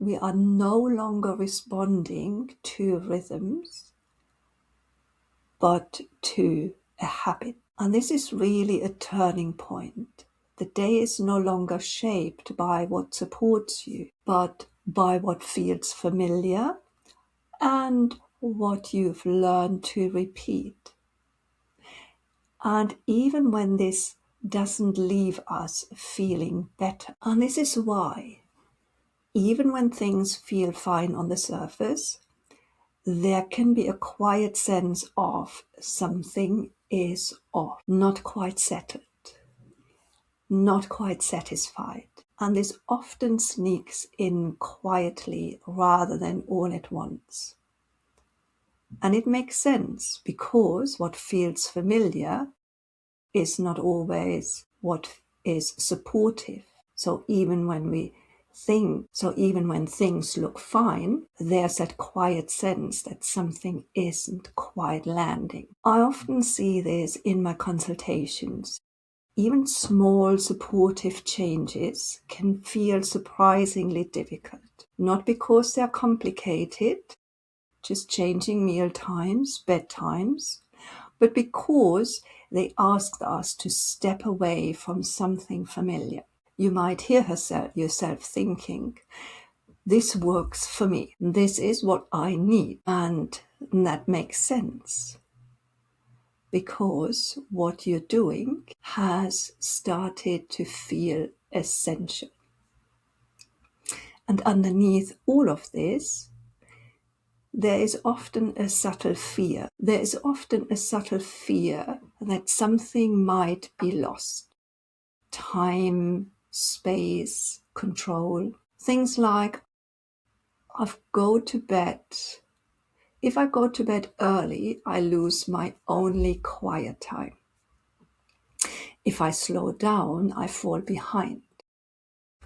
We are no longer responding to rhythms, but to a habit. And this is really a turning point. The day is no longer shaped by what supports you, but by what feels familiar and what you've learned to repeat. And even when this doesn't leave us feeling better, and this is why, even when things feel fine on the surface, there can be a quiet sense of something is off, not quite settled, not quite satisfied. And this often sneaks in quietly rather than all at once. And it makes sense because what feels familiar is not always what is supportive. So even when things look fine, there's that quiet sense that something isn't quite landing. I often see this in my consultations. Even small supportive changes can feel surprisingly difficult. Not because they're complicated, just changing meal times, bedtimes, but because they asked us to step away from something familiar. You might hear yourself thinking, this works for me. This is what I need. And that makes sense because what you're doing has started to feel essential. And underneath all of this, there is often a subtle fear. There is often a subtle fear that something might be lost. Time, space, control. Things like, if I go to bed early, I lose my only quiet time. If I slow down, I fall behind.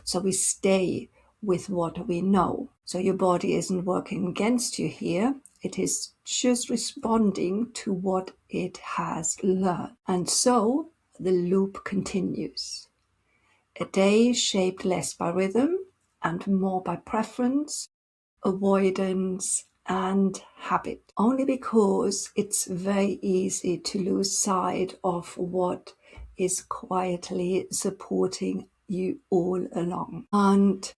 So we stay with what we know. So your body isn't working against you here. It is just responding to what it has learned. And so the loop continues. A day shaped less by rhythm and more by preference, avoidance, and habit. Only because it's very easy to lose sight of what is quietly supporting you all along. And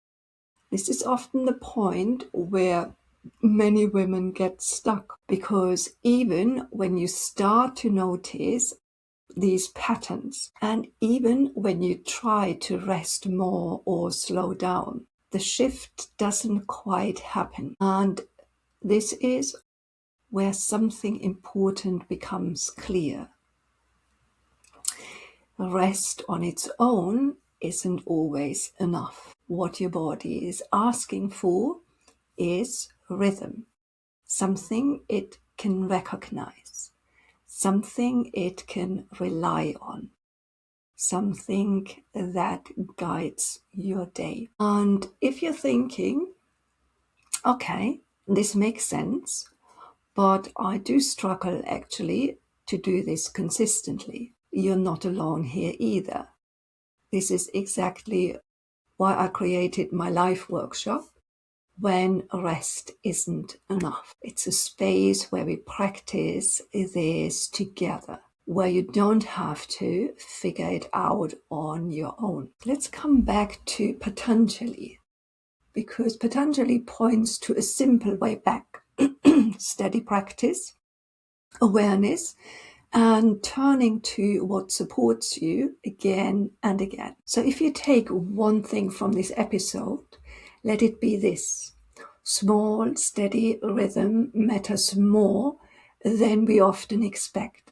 this is often the point where many women get stuck, because even when you start to notice these patterns, and even when you try to rest more or slow down, the shift doesn't quite happen. And this is where something important becomes clear. Rest on its own isn't always enough. What your body is asking for is rhythm, something it can recognize, something it can rely on, something that guides your day. And if you're thinking, okay, this makes sense, but I do struggle actually to do this consistently, you're not alone here either. This is exactly why I created my life workshop, When Rest Isn't Enough. It's a space where we practice this together, where you don't have to figure it out on your own. Let's come back to Patanjali, because Patanjali points to a simple way back. Steady practice, awareness, and turning to what supports you again and again. So if you take one thing from this episode, let it be this. Small, steady rhythm matters more than we often expect.